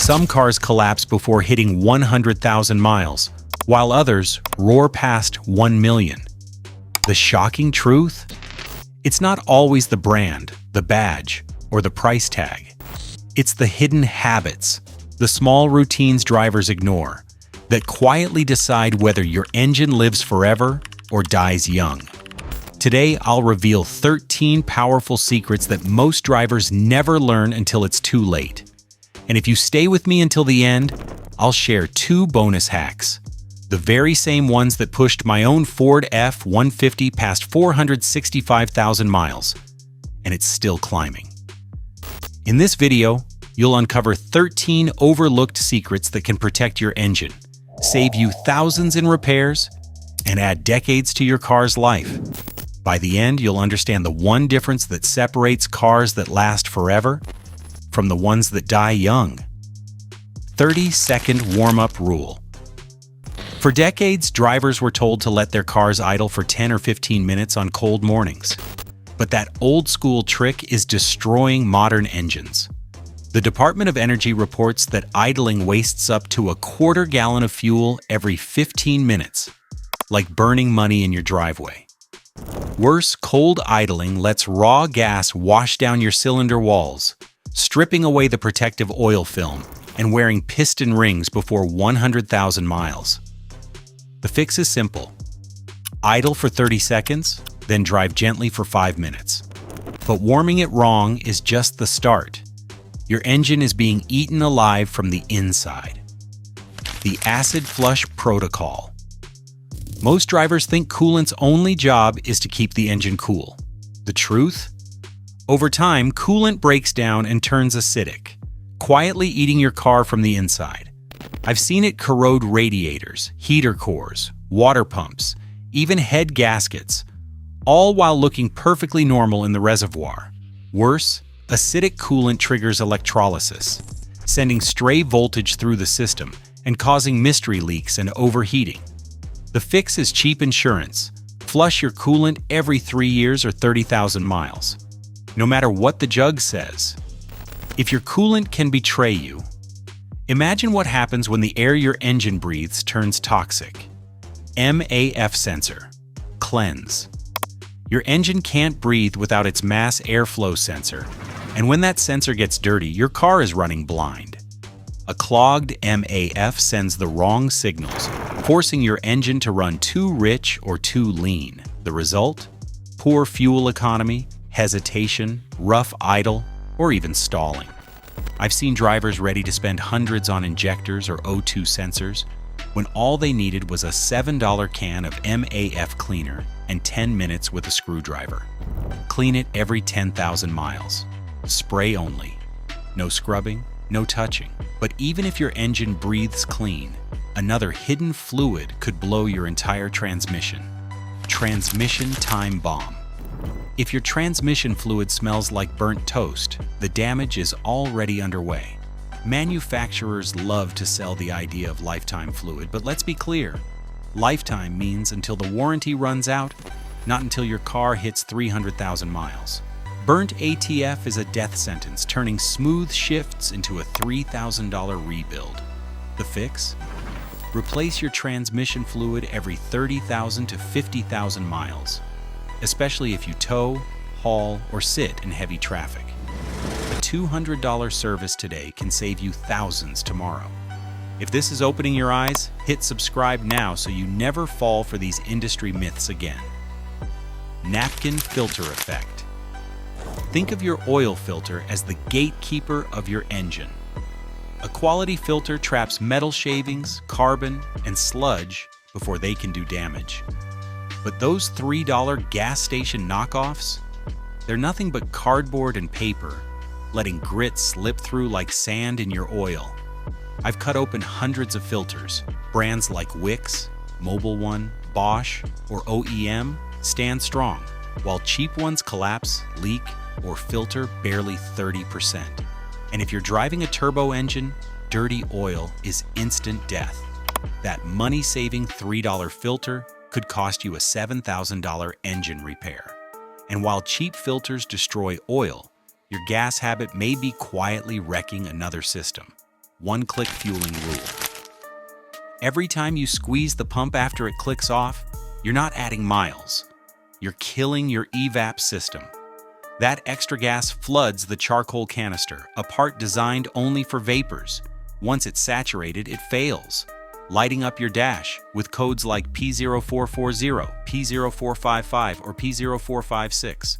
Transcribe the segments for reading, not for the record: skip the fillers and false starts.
Some cars collapse before hitting 100,000 miles, while others roar past 1 million. The shocking truth? It's not always the brand, the badge, or the price tag. It's the hidden habits, the small routines drivers ignore, that quietly decide whether your engine lives forever or dies young. Today, I'll reveal 13 powerful secrets that most drivers never learn until it's too late. And if you stay with me until the end, I'll share 2 bonus hacks, the very same ones that pushed my own Ford F-150 past 465,000 miles, and it's still climbing. In this video, you'll uncover 13 overlooked secrets that can protect your engine, save you thousands in repairs, and add decades to your car's life. By the end, you'll understand the one difference that separates cars that last forever from the ones that die young. 30-second warm-up rule. For decades, drivers were told to let their cars idle for 10 or 15 minutes on cold mornings. But that old-school trick is destroying modern engines. The Department of Energy reports that idling wastes up to a quarter gallon of fuel every 15 minutes, like burning money in your driveway. Worse, cold idling lets raw gas wash down your cylinder walls, stripping away the protective oil film and wearing piston rings before 100,000 miles. The fix is simple. Idle for 30 seconds, then drive gently for 5 minutes. But warming it wrong is just the start. Your engine is being eaten alive from the inside. The acid flush protocol. Most drivers think coolant's only job is to keep the engine cool. The truth? Over time, coolant breaks down and turns acidic, quietly eating your car from the inside. I've seen it corrode radiators, heater cores, water pumps, even head gaskets, all while looking perfectly normal in the reservoir. Worse, acidic coolant triggers electrolysis, sending stray voltage through the system and causing mystery leaks and overheating. The fix is cheap insurance. Flush your coolant every 3 years or 30,000 miles. No matter what the jug says. If your coolant can betray you, imagine what happens when the air your engine breathes turns toxic. MAF sensor. Cleanse. Your engine can't breathe without its mass airflow sensor, and when that sensor gets dirty, your car is running blind. A clogged MAF sends the wrong signals, forcing your engine to run too rich or too lean. The result? Poor fuel economy, hesitation, rough idle, or even stalling. I've seen drivers ready to spend hundreds on injectors or O2 sensors when all they needed was a $7 can of MAF cleaner and 10 minutes with a screwdriver. Clean it every 10,000 miles. Spray only. No scrubbing, no touching. But even if your engine breathes clean, another hidden fluid could blow your entire transmission. Transmission time bomb. If your transmission fluid smells like burnt toast, the damage is already underway. Manufacturers love to sell the idea of lifetime fluid, but let's be clear. Lifetime means until the warranty runs out, not until your car hits 300,000 miles. Burnt ATF is a death sentence, turning smooth shifts into a $3,000 rebuild. The fix? Replace your transmission fluid every 30,000 to 50,000 miles, especially if you tow, haul, or sit in heavy traffic. A $200 service today can save you thousands tomorrow. If this is opening your eyes, hit subscribe now so you never fall for these industry myths again. Napkin filter effect. Think of your oil filter as the gatekeeper of your engine. A quality filter traps metal shavings, carbon, and sludge before they can do damage. But those $3 gas station knockoffs? They're nothing but cardboard and paper, letting grit slip through like sand in your oil. I've cut open hundreds of filters. Brands like Wix, Mobil One, Bosch, or OEM stand strong, while cheap ones collapse, leak, or filter barely 30%. And if you're driving a turbo engine, dirty oil is instant death. That money-saving $3 filter could cost you a $7,000 engine repair. And while cheap filters destroy oil, your gas habit may be quietly wrecking another system. one-click fueling rule. Every time you squeeze the pump after it clicks off, you're not adding miles. You're killing your evap system. That extra gas floods the charcoal canister, a part designed only for vapors. Once it's saturated, it fails, lighting up your dash with codes like P0440, P0455, or P0456.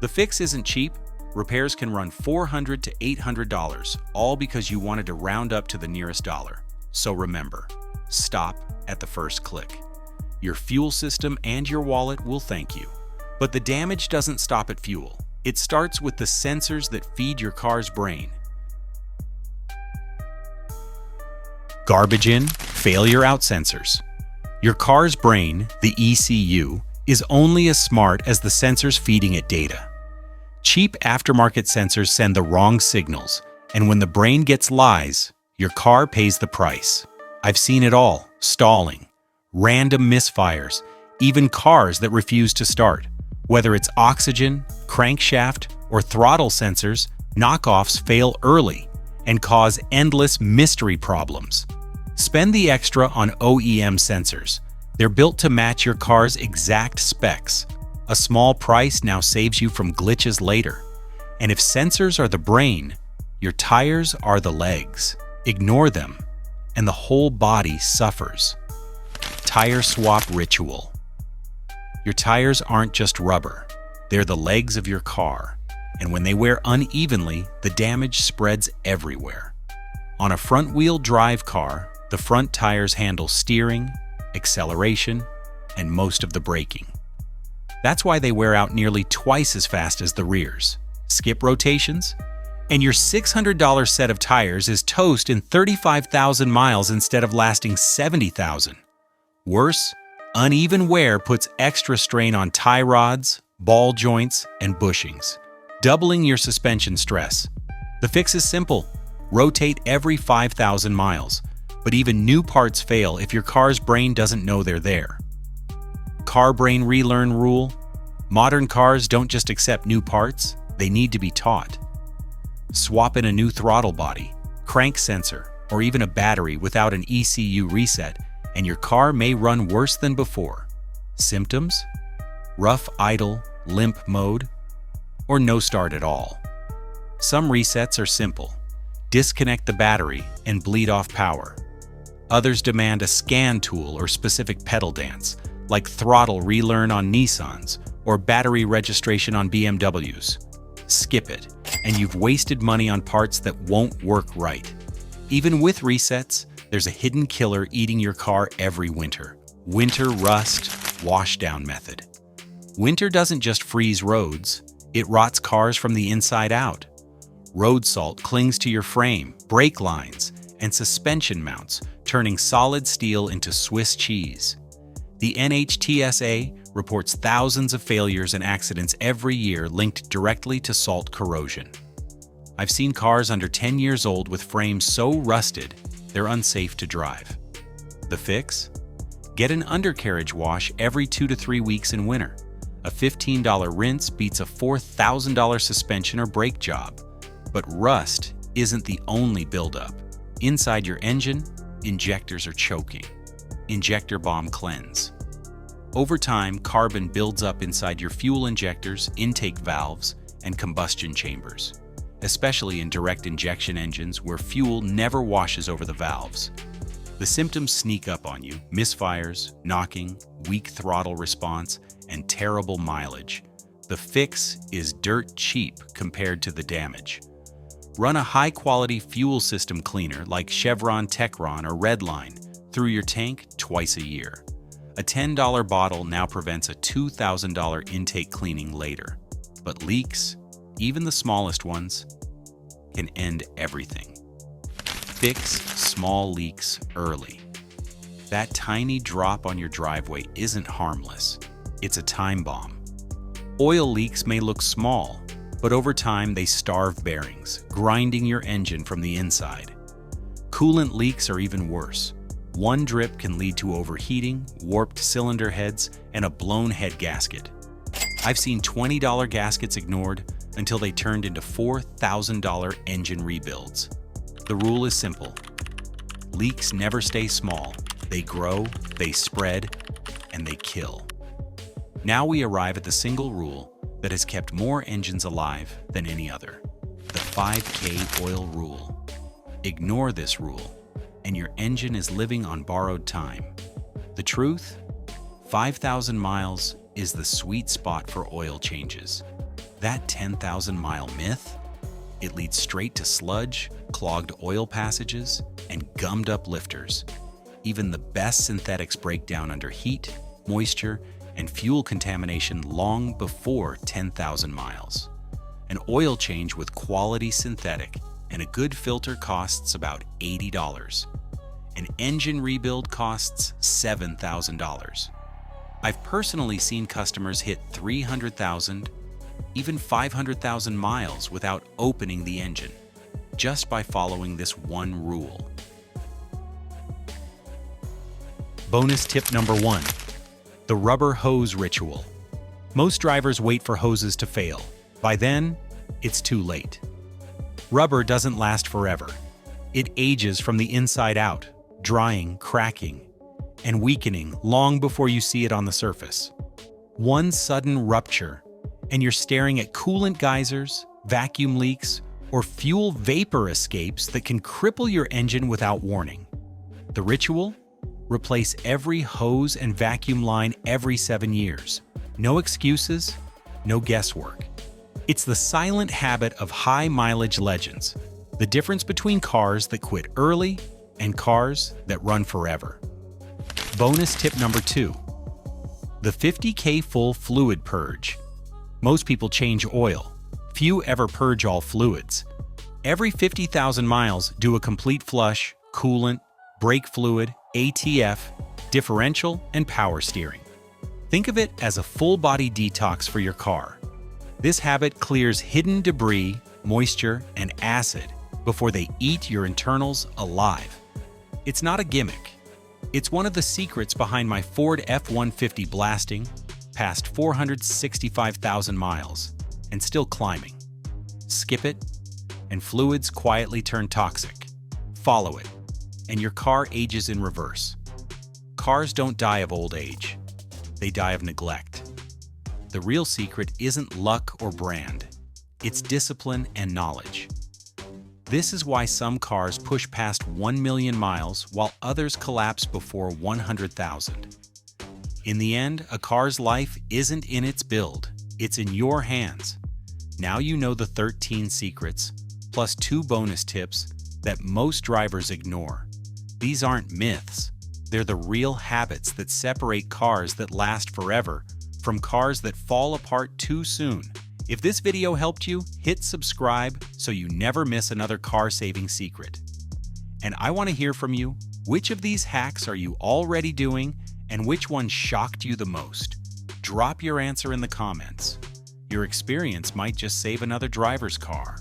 The fix isn't cheap. Repairs can run $400 to $800, all because you wanted to round up to the nearest dollar. So remember, stop at the first click. Your fuel system and your wallet will thank you. But the damage doesn't stop at fuel. It starts with the sensors that feed your car's brain. Garbage in, failure out sensors. Your car's brain, the ECU, is only as smart as the sensors feeding it data. Cheap aftermarket sensors send the wrong signals, and when the brain gets lies, your car pays the price. I've seen it all: stalling, random misfires, even cars that refuse to start. Whether it's oxygen, crankshaft, or throttle sensors, knockoffs fail early and cause endless mystery problems. Spend the extra on OEM sensors. They're built to match your car's exact specs. A small price now saves you from glitches later. And if sensors are the brain, your tires are the legs. Ignore them, and the whole body suffers. Tire swap ritual. Your tires aren't just rubber. They're the legs of your car. And when they wear unevenly, the damage spreads everywhere. On a front-wheel drive car, the front tires handle steering, acceleration, and most of the braking. That's why they wear out nearly twice as fast as the rears. Skip rotations, and your $600 set of tires is toast in 35,000 miles instead of lasting 70,000. Worse, uneven wear puts extra strain on tie rods, ball joints, and bushings, doubling your suspension stress. The fix is simple: rotate every 5,000 miles, but even new parts fail if your car's brain doesn't know they're there. Car brain relearn rule: modern cars don't just accept new parts, they need to be taught. Swap in a new throttle body, crank sensor, or even a battery without an ECU reset, and your car may run worse than before. Symptoms? Rough idle, limp mode, or no start at all. Some resets are simple: disconnect the battery and bleed off power. Others demand a scan tool or specific pedal dance, like throttle relearn on Nissans or battery registration on BMWs. Skip it, and you've wasted money on parts that won't work right. Even with resets, there's a hidden killer eating your car every winter: winter rust washdown method. Winter doesn't just freeze roads, it rots cars from the inside out. Road salt clings to your frame, brake lines, and suspension mounts, turning solid steel into Swiss cheese. The NHTSA reports thousands of failures and accidents every year linked directly to salt corrosion. I've seen cars under 10 years old with frames so rusted, they're unsafe to drive. The fix? Get an undercarriage wash every 2 to 3 weeks in winter. A $15 rinse beats a $4,000 suspension or brake job. But rust isn't the only buildup. Inside your engine, injectors are choking. Injector bomb cleanse. Over time, carbon builds up inside your fuel injectors, intake valves, and combustion chambers, especially in direct injection engines where fuel never washes over the valves. The symptoms sneak up on you: misfires, knocking, weak throttle response, and terrible mileage. The fix is dirt cheap compared to the damage. Run a high-quality fuel system cleaner like Chevron Techron or Redline through your tank twice a year. A $10 bottle now prevents a $2,000 intake cleaning later. But leaks, even the smallest ones, can end everything. Fix small leaks early. That tiny drop on your driveway isn't harmless. It's a time bomb. Oil leaks may look small, but over time they starve bearings, grinding your engine from the inside. Coolant leaks are even worse. One drip can lead to overheating, warped cylinder heads, and a blown head gasket. I've seen $20 gaskets ignored until they turned into $4,000 engine rebuilds. The rule is simple. Leaks never stay small. They grow, they spread, and they kill. Now we arrive at the single rule that has kept more engines alive than any other. The 5K oil rule. Ignore this rule, and your engine is living on borrowed time. The truth? 5,000 miles is the sweet spot for oil changes. That 10,000-mile myth? It leads straight to sludge, clogged oil passages, and gummed-up lifters. Even the best synthetics break down under heat, moisture, and fuel contamination long before 10,000 miles. An oil change with quality synthetic and a good filter costs about $80. An engine rebuild costs $7,000. I've personally seen customers hit 300,000, even 500,000 miles without opening the engine, just by following this one rule. Bonus tip number 1. The rubber hose ritual. Most drivers wait for hoses to fail. By then, it's too late. Rubber doesn't last forever. It ages from the inside out, drying, cracking, and weakening long before you see it on the surface. One sudden rupture, and you're staring at coolant geysers, vacuum leaks, or fuel vapor escapes that can cripple your engine without warning. The ritual? Replace every hose and vacuum line every 7 years. No excuses, no guesswork. It's the silent habit of high-mileage legends, the difference between cars that quit early and cars that run forever. Bonus tip number 2. The 50K full fluid purge. Most people change oil. Few ever purge all fluids. Every 50,000 miles, do a complete flush, coolant, brake fluid, ATF, differential, and power steering. Think of it as a full-body detox for your car. This habit clears hidden debris, moisture, and acid before they eat your internals alive. It's not a gimmick. It's one of the secrets behind my Ford F-150 blasting past 465,000 miles and still climbing. Skip it, and fluids quietly turn toxic. Follow it, and your car ages in reverse. Cars don't die of old age. They die of neglect. The real secret isn't luck or brand. It's discipline and knowledge. This is why some cars push past 1 million miles while others collapse before 100,000. In the end, a car's life isn't in its build. It's in your hands. Now you know the 13 secrets, plus 2 bonus tips that most drivers ignore. These aren't myths. They're the real habits that separate cars that last forever from cars that fall apart too soon. If this video helped you, hit subscribe so you never miss another car-saving secret. And I want to hear from you. Which of these hacks are you already doing, and which one shocked you the most? Drop your answer in the comments. Your experience might just save another driver's car.